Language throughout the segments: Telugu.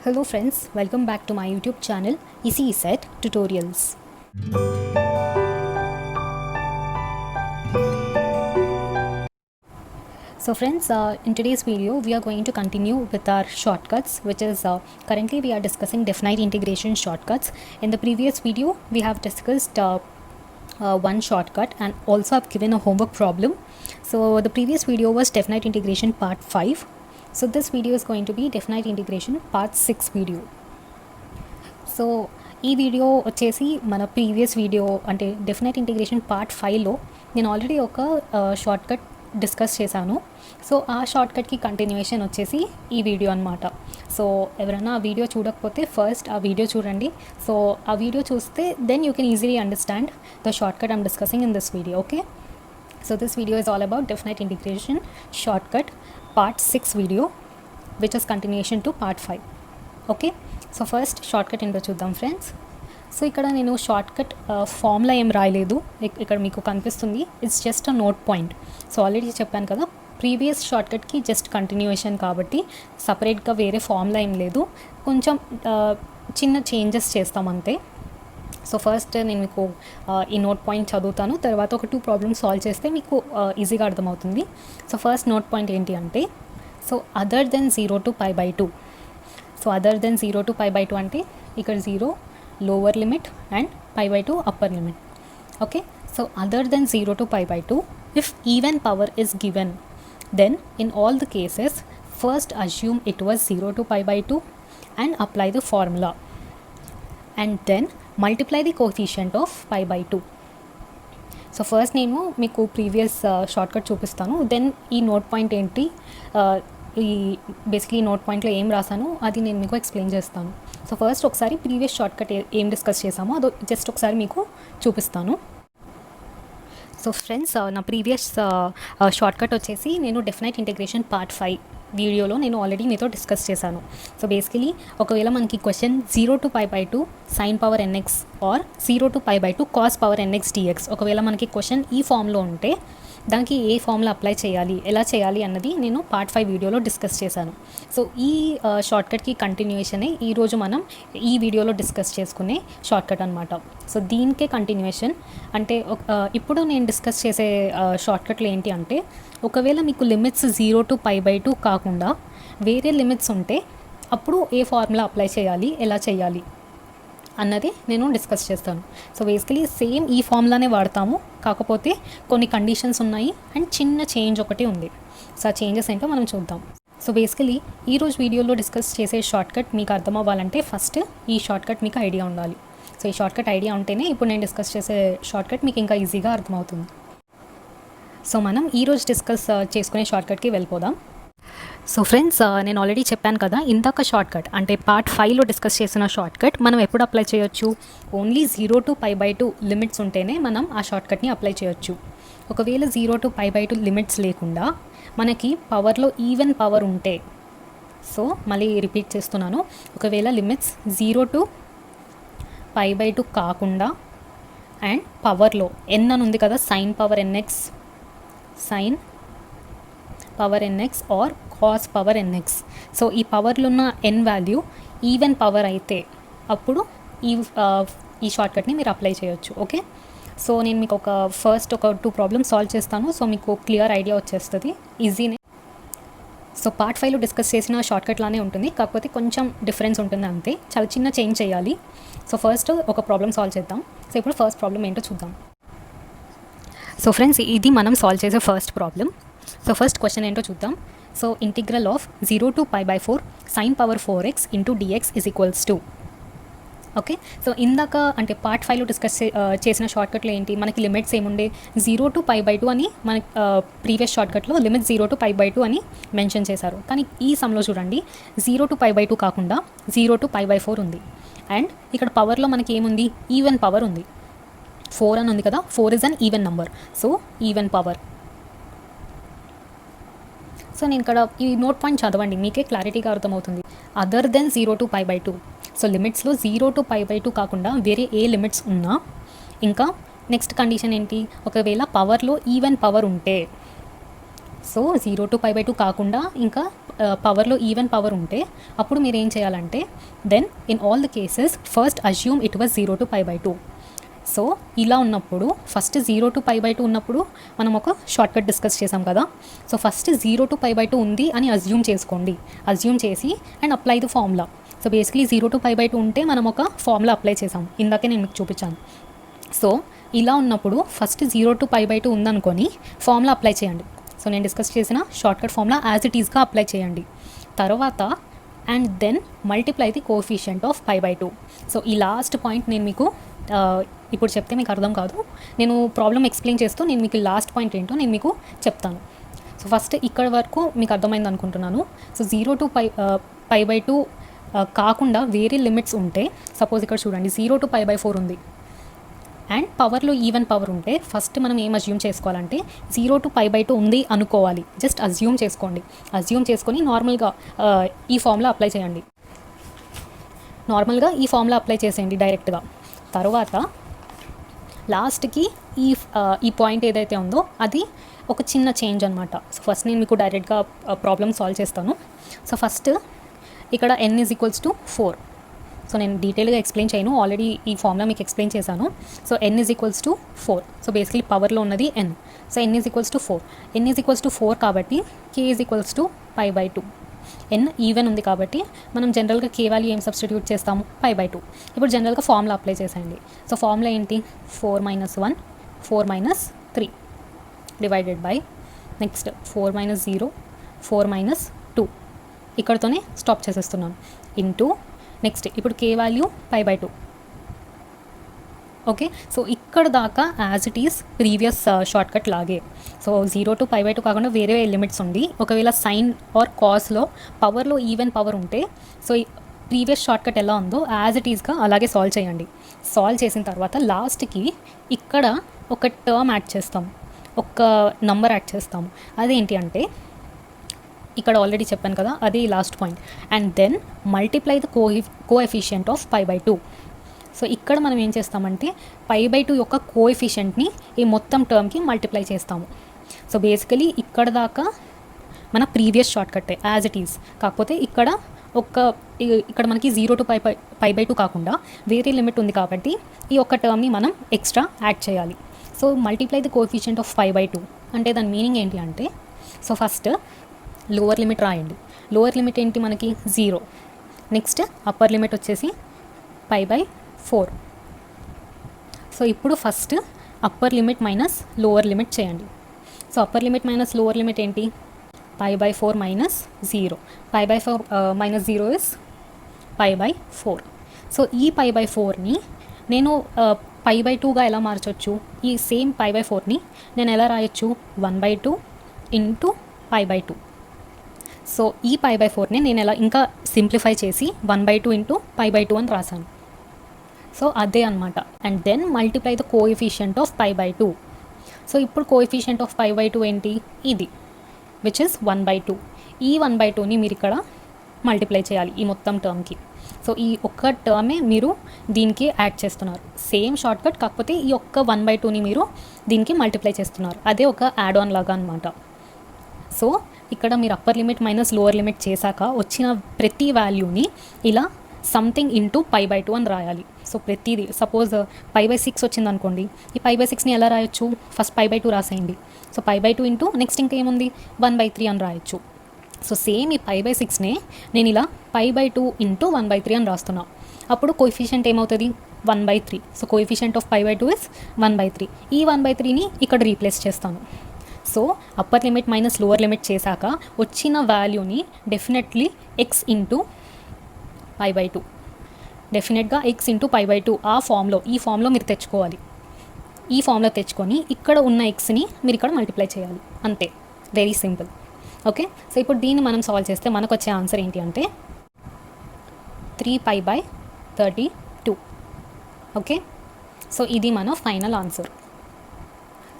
Hello friends, welcome back to my YouTube channel Easy Set Tutorials. So friends, in today's video we are going to continue with our shortcuts, which is currently we are discussing definite integration shortcuts. In the previous video we have discussed one shortcut and also I've given a homework problem. So the previous video was definite integration part 5. So this video is going to be definite integration part 6 video. So ఈ వీడియో వచ్చేసి మన ప్రీవియస్ వీడియో అంటే డెఫినెట్ ఇంటిగ్రేషన్ పార్ట్ 5లో నేను ఆల్రెడీ ఒక షార్ట్కట్ డిస్కస్ చేశాను. సో ఆ షార్ట్కట్కి కంటిన్యూయేషన్ వచ్చేసి ఈ వీడియో అనమాట. సో ఎవరైనా ఆ వీడియో చూడకపోతే ఫస్ట్ ఆ వీడియో చూడండి. సో ఆ వీడియో చూస్తే then you can easily understand the shortcut I'm discussing in this video. Okay, so this video is all about definite integration shortcut part 6 video, which is continuation to part 5. Okay, so first shortcut ఏంటో చూద్దాం ఫ్రెండ్స్. సో ఇక్కడ నేను షార్ట్కట్ ఫార్ములా ఏం రాయలేదు, ఇక్కడ మీకు కనిపిస్తుంది. It's just a note point. So already చెప్పాను కదా, ప్రీవియస్ షార్ట్కట్కి జస్ట్ కంటిన్యూయేషన్ కాబట్టి సపరేట్గా వేరే ఫార్ములా ఏం లేదు, కొంచెం చిన్న చేంజెస్ చేస్తాం అంతే. సో ఫస్ట్ నేను మీకు ఈ నోట్ పాయింట్ చదువుతాను, తర్వాత ఒక 2 ప్రాబ్లమ్స్ సాల్వ్ చేస్తే మీకు ఈజీగా అర్థమవుతుంది. సో ఫస్ట్ నోట్ పాయింట్ ఏంటి అంటే, so other than 0 to π/2. So other than 0 to π/2 అంటే ఇక్కడ 0 lower limit and π/2 upper limit. Okay, so other than 0 to π/2 if even power is given, then in all the cases first assume it was 0 to π/2 and apply the formula and then multiply the coefficient of π/2. So first నేను మీకు ప్రీవియస్ షార్ట్కట్ చూపిస్తాను, దెన్ ఈ నోట్ పాయింట్ ఏంటి, ఈ బేసిక్లీ నోట్ పాయింట్లో ఏం రాసాను అది నేను మీకు ఎక్స్ప్లెయిన్ చేస్తాను. సో ఫస్ట్ ఒకసారి ప్రీవియస్ షార్ట్కట్ ఏం డిస్కస్ చేసామో అది జస్ట్ ఒకసారి మీకు చూపిస్తాను. సో ఫ్రెండ్స్, నా ప్రీవియస్ షార్ట్కట్ వచ్చేసి నేను డెఫినైట్ ఇంటిగ్రేషన్ పార్ట్ 5 వీడియోలో నేను ఆల్రెడీ మీతో డిస్కస్ చేశాను. సో బేసికలీ ఒకవేళ మనకి question 0 to π/2 sin power nx or 0 to π/2 cos power nx dx ఒకవేళ మనకి క్వశ్చన్ ఈ ఫామ్లో ఉంటే దానికి ఏ ఫామ్లో అప్లై చేయాలి, ఎలా చేయాలి అన్నది నేను పార్ట్ 5 వీడియోలో డిస్కస్ చేశాను. సో ఈ షార్ట్కట్కి కంటిన్యూయేషనే ఈరోజు మనం ఈ వీడియోలో డిస్కస్ చేసుకునే షార్ట్కట్ అనమాట. సో దీనికే కంటిన్యూయేషన్ అంటే ఇప్పుడు నేను డిస్కస్ చేసే షార్ట్కట్లు ఏంటి అంటే, ఒకవేళ మీకు లిమిట్స్ 0 to π/2 కాకుండా వేరే లిమిట్స్ ఉంటే అప్పుడు ఏ ఫార్ములా అప్లై చేయాలి, ఎలా చేయాలి అన్నది నేను డిస్కస్ చేస్తాను. సో బేసికలీ సేమ్ ఈ ఫార్ములానే వాడతాము, కాకపోతే కొన్ని కండిషన్స్ ఉన్నాయి అండ్ చిన్న చేంజ్ ఒకటి ఉంది. సో ఆ చేంజెస్ ఏంటో మనం చూద్దాం. సో బేసికలీ ఈరోజు వీడియోలో డిస్కస్ చేసే షార్ట్కట్ మీకు అర్థం అవ్వాలంటే ఫస్ట్ ఈ షార్ట్కట్ మీకు ఐడియా ఉండాలి. సో ఈ షార్ట్కట్ ఐడియా ఉంటేనే ఇప్పుడు నేను డిస్కస్ చేసే షార్ట్కట్ మీకు ఇంకా ఈజీగా అర్థమవుతుంది. సో మనం ఈరోజు డిస్కస్ చేసుకునే షార్ట్కట్కి వెళ్ళిపోదాం. సో ఫ్రెండ్స్, నేను ఆల్రెడీ చెప్పాను కదా, ఇందాక షార్ట్కట్ అంటే పార్ట్ 5లో డిస్కస్ చేసిన షార్ట్కట్ మనం ఎప్పుడు అప్లై చేయొచ్చు, ఓన్లీ 0 to π/2 లిమిట్స్ ఉంటేనే మనం ఆ షార్ట్కట్ని అప్లై చేయొచ్చు. ఒకవేళ 0 to π/2 లిమిట్స్ లేకుండా మనకి పవర్లో ఈవెన్ పవర్ ఉంటే, సో మళ్ళీ రిపీట్ చేస్తున్నాను, ఒకవేళ లిమిట్స్ 0 to π/2 కాకుండా అండ్ పవర్లో n అని ఉంది కదా, sine power nx or cos power nx. So ఈ పవర్లో ఉన్న n వాల్యూ ఈవెన్ పవర్ అయితే అప్పుడు ఈ షార్ట్కట్ని మీరు అప్లై చేయొచ్చు. ఓకే, సో నేను మీకు ఫస్ట్ ఒక 2 ప్రాబ్లమ్స్ సాల్వ్ చేస్తాను. సో మీకు క్లియర్ ఐడియా వచ్చేస్తుంది, ఈజీనే. సో పార్ట్ 5లో డిస్కస్ చేసిన షార్ట్కట్ లానే ఉంటుంది, కాకపోతే కొంచెం డిఫరెన్స్ ఉంటుంది అంతే, చాలా చిన్న చేంజ్ చేయాలి. సో ఫస్ట్ ఒక ప్రాబ్లమ్ సాల్వ్ చేద్దాం. సో ఇప్పుడు ఫస్ట్ ప్రాబ్లమ్ ఏంటో చూద్దాం. సో ఫ్రెండ్స్, ఇది మనం సాల్వ్ చేసే first problem. So first question ఏంటో చూద్దాం. So integral of 0 to π/4 sin power 4x into dx is equals to. Okay, so ఇందాక అంటే పార్ట్ 5లో డిస్కస్ చేసిన షార్ట్కట్లో ఏంటి, మనకి లిమిట్స్ ఏముండే 0 to π/2 అని మన ప్రీవియస్ షార్ట్కట్లో లిమిట్ 0 to π/2 అని మెన్షన్ చేశారు. కానీ ఈ సమ్లో చూడండి 0 to π/2 కాకుండా 0 to π/4 ఉంది. అండ్ ఇక్కడ పవర్లో మనకి ఏముంది, ఈవెన్ పవర్ ఉంది. 4 అని ఉంది కదా, 4 is an even number, so even power. So నేను ఇక్కడ ఈ నోట్ పాయింట్ చదవండి, మీకే క్లారిటీగా అర్థమవుతుంది. అదర్ దెన్ 0 to π/2, సో లిమిట్స్లో 0 to π/2 కాకుండా వేరే ఏ లిమిట్స్ ఉన్నా, ఇంకా నెక్స్ట్ కండిషన్ ఏంటి, ఒకవేళ పవర్లో ఈవెన్ పవర్ ఉంటే సో 0 to π/2 కాకుండా ఇంకా పవర్లో ఈవెన్ పవర్ ఉంటే అప్పుడు మీరు ఏం చేయాలంటే then in all the cases first assume it was 0 to π/2. So ఇలా ఉన్నప్పుడు ఫస్ట్ 0 to π/2 ఉన్నప్పుడు మనం ఒక షార్ట్ కట్ డిస్కస్ చేసాం కదా. సో ఫస్ట్ 0 to π/2 ఉంది అని అజ్యూమ్ చేసుకోండి. అజ్యూమ్ చేసి and apply the formula. So basically 0 to π/2 ఉంటే మనం ఒక ఫార్ములా అప్లై చేసాం, ఇందాకే నేను మీకు చూపించాను. సో ఇలా ఉన్నప్పుడు ఫస్ట్ 0 to π/2 ఉందనుకొని ఫార్ములా అప్లై చేయండి. సో నేను డిస్కస్ చేసిన shortcut formula as it ఈస్గా అప్లై చేయండి. తర్వాత and then multiply the coefficient of π/2. So ఈ లాస్ట్ పాయింట్ నేను మీకు ఇప్పుడు చెప్తే మీకు అర్థం కాదు. నేను ప్రాబ్లమ్ ఎక్స్ప్లెయిన్ చేస్తూ నేను మీకు లాస్ట్ పాయింట్ ఏంటో నేను మీకు చెప్తాను. సో ఫస్ట్ ఇక్కడ వరకు మీకు అర్థమైంది అనుకుంటున్నాను. సో 0 to π/2 కాకుండా వేరే లిమిట్స్ ఉంటే, సపోజ్ ఇక్కడ చూడండి 0 to π/4 ఉంది అండ్ పవర్లో ఈవెన్ పవర్ ఉంటే ఫస్ట్ మనం ఏం అజ్యూమ్ చేసుకోవాలంటే 0 to π/2 ఉంది అనుకోవాలి. జస్ట్ అజ్యూమ్ చేసుకోండి. అజ్యూమ్ చేసుకొని నార్మల్గా ఈ ఫార్ములా అప్లై చేయండి. నార్మల్గా ఈ ఫార్ములా అప్లై చేసేయండి డైరెక్ట్గా. తర్వాత లాస్ట్కి ఈ పాయింట్ ఏదైతే ఉందో అది ఒక చిన్న చేంజ్ అనమాట. సో ఫస్ట్ నేను మీకు డైరెక్ట్గా ప్రాబ్లమ్ సాల్వ్ చేస్తాను. సో ఫస్ట్ ఇక్కడ n = 4. సో నేను డీటెయిల్గా ఎక్స్ప్లెయిన్ చేయను, ఆల్రెడీ ఈ ఫార్ములా మీకు ఎక్స్ప్లెయిన్ చేశాను. So n = 4. సో బేసిక్లీ పవర్లో ఉన్నది n. So n = 4. n = 4 కాబట్టి k = π/2. n ఈవెన్ ఉంది కాబట్టి మనం జనరల్గా k వాల్యూ ఏం సబ్స్టిట్యూట్ చేస్తాము, π/2. ఇప్పుడు జనరల్గా ఫార్ములా అప్లై చేసేయండి. సో ఫార్ములా ఏంటి, 4 - 1 4 - 3 డివైడెడ్ బై నెక్స్ట్ 4 - 0 4 - 2 ఇక్కడతోనే స్టాప్ చేసేస్తున్నాను ఇంటూ నెక్స్ట్ ఇప్పుడు k వాల్యూ π/2. ఓకే, సో ఇక్కడ దాకా as it is previous shortcut లాగే. సో 0 to π/2 కాకుండా వేరే లిమిట్స్ ఉంది. ఒకవేళ సైన్ ఆర్ కాస్లో పవర్లో ఈవెన్ పవర్ ఉంటే సో ప్రీవియస్ షార్ట్ కట్ ఎలా ఉందో యాజ్ ఇట్ ఈస్గా అలాగే సాల్వ్ చేయండి. సాల్వ్ చేసిన తర్వాత లాస్ట్కి ఇక్కడ ఒక టర్మ్ యాడ్ చేస్తాం, ఒక నంబర్ యాడ్ చేస్తాము. అదేంటి అంటే ఇక్కడ ఆల్రెడీ చెప్పాను కదా, అది last point. And then multiply the coefficient of π/2. So ఇక్కడ మనం ఏం చేస్తామంటే π/2 యొక్క కోఎఫిషియంట్ని ఈ మొత్తం టర్మ్కి మల్టిప్లై చేస్తాము. సో బేసికలీ ఇక్కడ దాకా మన ప్రీవియస్ షార్ట్ కట్టే యాజ్ ఇట్ ఈస్. కాకపోతే ఇక్కడ మనకి 0 to π/2 కాకుండా వేరే లిమిట్ ఉంది కాబట్టి ఈ ఒక్క టర్మ్ని మనం ఎక్స్ట్రా యాడ్ చేయాలి. So multiply the coefficient of π/2 అంటే దాని మీనింగ్ ఏంటి అంటే, సో ఫస్ట్ లోవర్ లిమిట్ రాయండి. లోవర్ లిమిట్ ఏంటి మనకి 0. నెక్స్ట్ అప్పర్ లిమిట్ వచ్చేసి π/4. సో ఇప్పుడు first upper limit minus lower limit చేయండి. So upper limit minus lower limit ఏంటి, π/4 - 0. π/4 - 0 ఇస్ π/4. సో ఈ π/4ని నేను π/2గా ఎలా మార్చొచ్చు, ఈ సేమ్ π/4ని నేను ఎలా రాయొచ్చు, 1/2 ఇంటూ π/2. సో ఈ π/4ని నేను ఎలా ఇంకా సింప్లిఫై చేసి 1/2 ఇంటూ π/2 అని రాశాను. సో అదే అనమాట. And then multiply the coefficient of π/2. So ఇప్పుడు కోఎఫిషియంట్ ఆఫ్ π/2 ఏంటి, ఇది విచ్ ఇస్ 1/2. ఈ 1/2ని మీరు ఇక్కడ మల్టిప్లై చేయాలి ఈ మొత్తం టర్మ్కి. సో ఈ ఒక్క టర్మే మీరు దీనికి యాడ్ చేస్తున్నారు. సేమ్ షార్ట్ కట్, కాకపోతే ఈ ఒక్క 1/2ని మీరు దీనికి మల్టిప్లై చేస్తున్నారు. అదే ఒక యాడ్ ఆన్ లాగా అనమాట. సో ఇక్కడ మీరు upper limit minus lower limit చేశాక వచ్చిన ప్రతి వాల్యూని ఇలా సంథింగ్ ఇంటూ π/2 అని రాయాలి. సో ప్రతిదీ సపోజ్ π/6 వచ్చింది అనుకోండి, ఈ π/6ని ఎలా రాయొచ్చు, ఫస్ట్ π/2 రాసేయండి. సో π/2 ఇంటూ నెక్స్ట్ ఇంకేముంది 1/3 అని రాయొచ్చు. సో సేమ్ ఈ π/6నే నేను ఇలా π/2 ఇంటూ 1/3 అని రాస్తున్నా. అప్పుడు కోఎఫిషియంట్ ఏమవుతుంది, 1/3. So coefficient of π/2 is 1/3. ఈ 1/3ని ఇక్కడ రీప్లేస్ చేస్తాను. So upper limit minus lower limit చేశాక వచ్చిన వాల్యూని డెఫినెట్లీ x ఇంటూ π/2, డెఫినెట్గా x ఇంటూ π/2 ఈ ఫామ్లో మీరు తెచ్చుకోవాలి. ఈ ఫామ్లో తెచ్చుకొని ఇక్కడ ఉన్న xని మీరు ఇక్కడ మల్టిప్లై చేయాలి, అంతే. Very simple. ఓకే, సో ఇప్పుడు దీన్ని మనం సాల్వ్ చేస్తే మనకు వచ్చే ఆన్సర్ ఏంటి అంటే 3π/32. ఓకే, సో ఇది మన ఫైనల్ ఆన్సర్.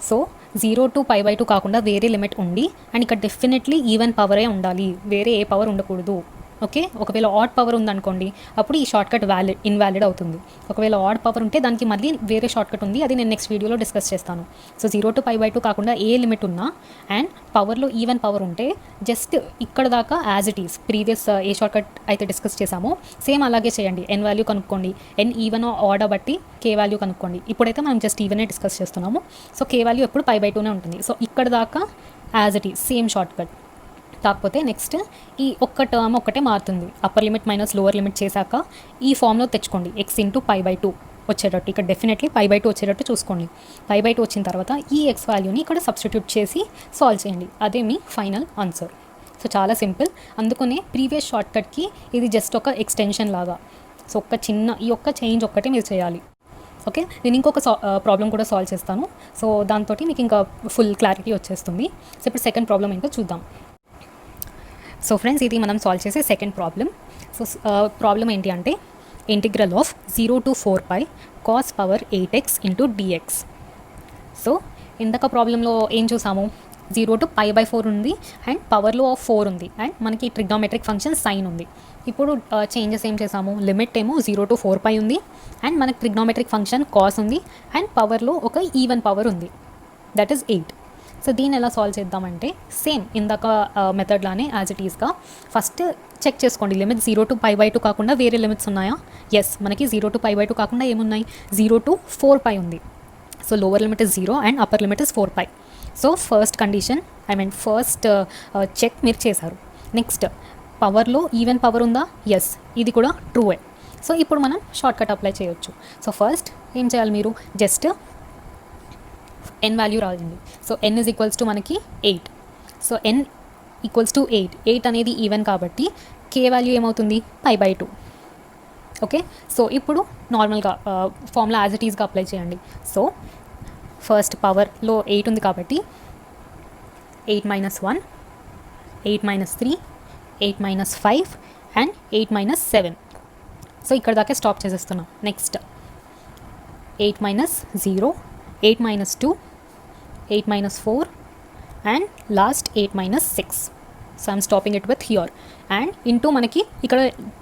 సో 0 to π/2 కాకుండా వేరే లిమిట్ ఉండి అండ్ ఇక్కడ డెఫినెట్లీ ఈవెన్ పవరే ఉండాలి, వేరే ఏ పవర్ ఉండకూడదు. ఓకే, ఒకవేళ ఆడ్ పవర్ ఉందనుకోండి అప్పుడు ఈ షార్ట్ కట్ ఇన్వాలిడ్ అవుతుంది. ఒకవేళ ఆడ్ పవర్ ఉంటే దానికి మళ్ళీ వేరే షార్ట్ కట్ ఉంది, అది నేను నెక్స్ట్ వీడియోలో డిస్కస్ చేస్తాను. సో 0 to π/2 కాకుండా ఏ లిమిట్ ఉన్నా అండ్ పవర్లో ఈవెన్ పవర్ ఉంటే జస్ట్ ఇక్కడ దాకా as it is previous A short cut అయితే డిస్కస్ చేసామో సేమ్ అలాగే చేయండి. ఎన్ వాల్యూ కనుక్కోండి, ఎన్ ఈవెన్ ఆడ్ బట్టి కే వాల్యూ కనుక్కోండి. ఇప్పుడైతే మనం జస్ట్ ఈవెనే డిస్కస్ చేస్తున్నాము. సో కే వాల్యూ ఎప్పుడు π/2నే ఉంటుంది. సో ఇక్కడ దాకా as it is same short cut. కాకపోతే నెక్స్ట్ ఈ ఒక్క టర్మ్ ఒక్కటే మారుతుంది. Upper limit minus lower limit చేశాక ఈ ఫామ్లో తెచ్చుకోండి, x ఇంటూ π/2 వచ్చేటట్టు. ఇక్కడ డెఫినెట్లీ π/2 వచ్చేటట్టు చూసుకోండి. π/2 వచ్చిన తర్వాత ఈ x వాల్యూని ఇక్కడ సబ్స్టిట్యూట్ చేసి సాల్వ్ చేయండి. అదే మీ ఫైనల్ ఆన్సర్. సో చాలా సింపుల్. అందుకనే ప్రీవియస్ షార్ట్ కట్కి ఇది జస్ట్ ఒక ఎక్స్టెన్షన్ లాగా. సో ఈ ఒక్క చేంజ్ ఒక్కటే మీరు చేయాలి. ఓకే, నేను ఇంకొక ప్రాబ్లం కూడా సాల్వ్ చేస్తాను. సో దాంతో మీకు ఇంకా ఫుల్ క్లారిటీ వచ్చేస్తుంది. సో ఇప్పుడు సెకండ్ ప్రాబ్లం ఏంటో చూద్దాం. సో ఫ్రెండ్స్, ఇది మనం సాల్వ్ చేసే సెకండ్ ప్రాబ్లం. సో ప్రాబ్లం ఏంటి అంటే integral of 0 to 4π cos power 8x into dx. So ఇందాక ప్రాబ్లంలో ఏం చూసాము, 0 to π/4 ఉంది అండ్ పవర్లో 4 ఉంది అండ్ మనకి ట్రిగ్నోమెట్రిక్ ఫంక్షన్ సైన్ ఉంది. ఇప్పుడు చేంజెస్ ఏం చేసాము, లిమిట్ ఏమో 0 to 4π ఉంది అండ్ మనకి ట్రిగ్నోమెట్రిక్ ఫంక్షన్ కాస్ ఉంది అండ్ పవర్లో ఒక ఈవెన్ పవర్ ఉంది, దట్ ఈస్ 8. సో దీన్ని ఎలా సాల్వ్ చేద్దామంటే సేమ్ ఇందాక మెథడ్లానే యాజ్ ఇట్ ఈస్గా ఫస్ట్ చెక్ చేసుకోండి, లిమిట్ 0 to π/2 కాకుండా వేరే లిమిట్స్ ఉన్నాయా. ఎస్, మనకి 0 to π/2 కాకుండా ఏమున్నాయి, 0 to 4π ఉంది. So lower limit is 0 and upper limit is 4π. So first condition first check మీరు చేశారు. నెక్స్ట్ పవర్లో ఈవెన్ పవర్ ఉందా, ఎస్, ఇది కూడా ట్రూవే. సో ఇప్పుడు మనం షార్ట్ కట్ అప్లై చేయొచ్చు. సో ఫస్ట్ ఏం చేయాలి, మీరు జస్ట్ n వాల్యూ రాయండి. So n is equals to మనకి 8. సో n ఈక్వల్స్ టు 8 అనేది ఈవెన్ కాబట్టి k వాల్యూ ఏమవుతుంది, π/2. ఓకే, సో ఇప్పుడు నార్మల్గా ఫార్ములా యాజ్ ఇట్ ఈస్గా అప్లై చేయండి. సో ఫస్ట్ పవర్లో 8 ఉంది కాబట్టి 8 - 1, 8 - 3, 8 - 5 అండ్ 8 - 7. సో ఇక్కడ దాకా స్టాప్ చేసేస్తున్నాం. Next 8 - 0, 8 - 2, 8 - 4 and last 8 - 6. So I'm stopping it with here and into మనకి ఇక్కడ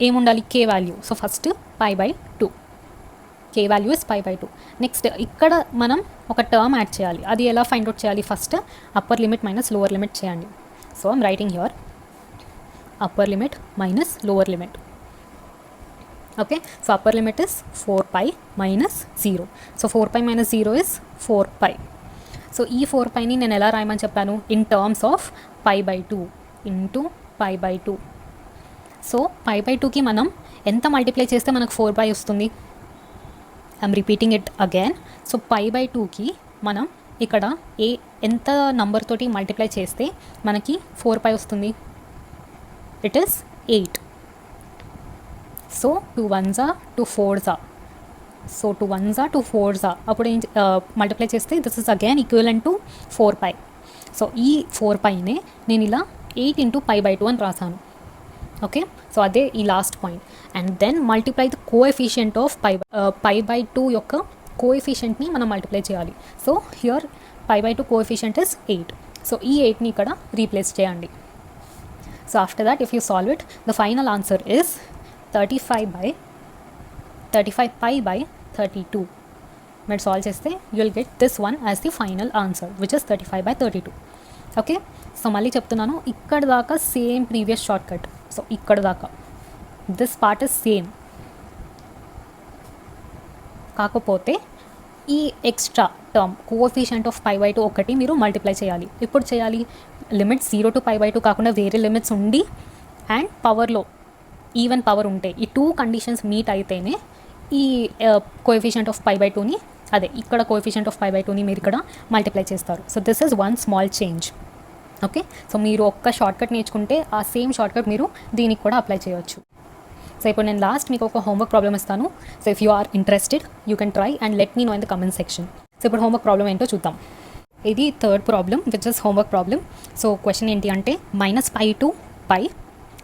ఏముండాలి, k value. So first π/2, k value is π/2. Next ఇక్కడ మనం ఒక టర్మ్ యాడ్ చేయాలి. అది ఎలా ఫైండ్ అవుట్ చేయాలి, first upper limit minus lower limit చేయండి. So I'm writing here upper limit minus lower limit. Okay, so upper limit is 4π - 0. So 4π - 0 is 4π. So ఈ 4πని నేను ఎలా రాయమని చెప్పాను, in terms of π/2 into π/2. So π/2కి మనం ఎంత మల్టిప్లై చేస్తే మనకు 4π వస్తుంది. I'm repeating it again. So π/2కి మనం ఇక్కడ ఎంత నంబర్ తోటి మల్టిప్లై చేస్తే మనకి 4π వస్తుంది, it is 8. So 2 1s are 2 4s are. So 2 1s are 2 4s are. అప్పుడు ఏం మల్టిప్లై చేస్తే this is again equivalent to 4π. So ఈ 4πనే నేను ఇలా 8 ఇంటూ π/2 అని రాసాను. ఓకే, సో అదే ఈ last point. And then multiply the coefficient of π/2 యొక్క కోఎఫిషియంట్ని మనం మల్టిప్లై చేయాలి. So here π/2 coefficient is 8. So ఈ 8ని ఇక్కడ రీప్లేస్ చేయండి. So after that if you solve it, the final answer is 35π/32. మీరు సాల్వ్ చేస్తే you will get this one as the final answer which is 35/32. Okay, so మళ్ళీ చెప్తున్నాను, ఇక్కడ దాకా same previous shortcut. So ఇక్కడ దాకా దిస్ పార్ట్ ఇస్ సేమ్, కాకపోతే ఈ ఎక్స్ట్రా టర్మ్ కోఎఫిషియంట్ ఆఫ్ π/2 ఒకటి మీరు మల్టిప్లై చేయాలి. ఇప్పుడు చేయాలి, లిమిట్ 0 to π/2 కాకుండా వేరే లిమిట్స్ ఉండి అండ్ పవర్లో ఈవెన్ పవర్ ఉంటే ఈ 2 కండిషన్స్ మీట్ అయితేనే ఈ కోఎఫిషియంట్ ఆఫ్ π/2ని అదే ఇక్కడ కోఎఫిషియంట్ ఆఫ్ π/2ని మీరు ఇక్కడ మల్టిప్లై చేస్తారు. So this is one small change. Okay, so మీరు ఒక్క షార్ట్కట్ నేర్చుకుంటే ఆ సేమ్ షార్ట్కట్ మీరు దీనికి కూడా అప్లై చేయొచ్చు. సో ఇప్పుడు నేను లాస్ట్ మీకు ఒక హోంవర్క్ ప్రాబ్లమ్ ఇస్తాను. So if you are interested you can try and let me know in the comment section. So ఇప్పుడు హోంవర్క్ ప్రాబ్లమ్ ఏంటో చూద్దాం. ఇది third problem which is homework problem. So question ఏంటి అంటే -π to π.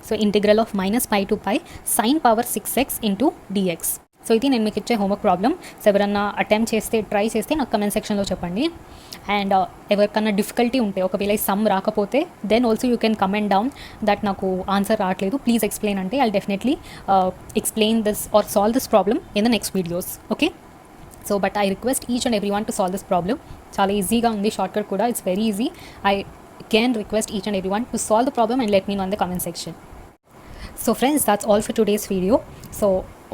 So integral of -π to π sin power 6x into dx. So ఇది నేను మీకు ఇచ్చే హోంవర్క్ ప్రాబ్లం. సో ఎవరన్నా అటెంప్ట్ చేస్తే ట్రై చేస్తే నాకు కమెంట్ సెక్షన్లో చెప్పండి. అండ్ ఎవరికన్నా డిఫికల్టీ ఉంటే, ఒకవేళ ఈ సమ్ రాకపోతే then also you can comment down that నాకు ఆన్సర్ రావట్లేదు, ప్లీజ్ ఎక్స్ప్లెయిన్ అంటే I'll definitely explain this or solve this problem in the next videos. Okay, so but I request each and every one to solve this problem. చాలా ఈజీగా ఉంది, షార్ట్కట్ కూడా, it's very easy. I can request each and every one to solve the problem and let me know in the comment section. So friends, that's all for today's video. So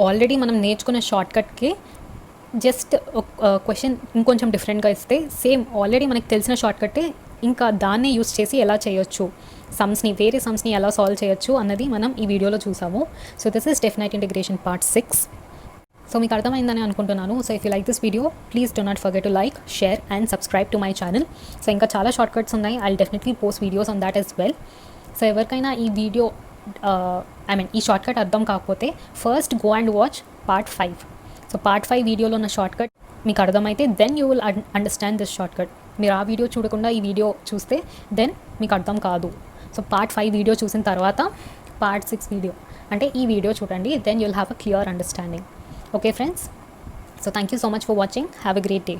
already మనం నేర్చుకున్న షార్ట్కట్కి జస్ట్ క్వశ్చన్ ఇంకొంచెం డిఫరెంట్గా ఇస్తే సేమ్ ఆల్రెడీ మనకు తెలిసిన షార్ట్కట్టే ఇంకా దాన్నే యూస్ చేసి ఎలా చేయొచ్చు, వేరే సమ్స్ని ఎలా సాల్వ్ చేయొచ్చు అన్నది మనం ఈ వీడియోలో చూసాము. So this is definite integration part 6. So మీకు అర్థమైందని అనుకుంటున్నాను. So if you like this video, please do not forget to like, share and subscribe to my channel. So ఇంకా చాలా షార్ట్కట్స్ ఉన్నాయి, I definitely post videos on that as well. So ఎవరికైనా ఈ వీడియో ఈ షార్ట్కట్ అర్థం కాకపోతే first go and watch part 5. So part 5 వీడియోలో ఉన్న షార్ట్కట్ మీకు అర్థమైతే then you will understand this shortcut. మీరు ఆ వీడియో చూడకుండా ఈ వీడియో చూస్తే దెన్ మీకు అర్థం కాదు. సో పార్ట్ 5 వీడియో చూసిన తర్వాత పార్ట్ 6 వీడియో అంటే ఈ వీడియో చూడండి, then you will have a clear understanding. Okay friends, so thank you so much for watching. Have a great day.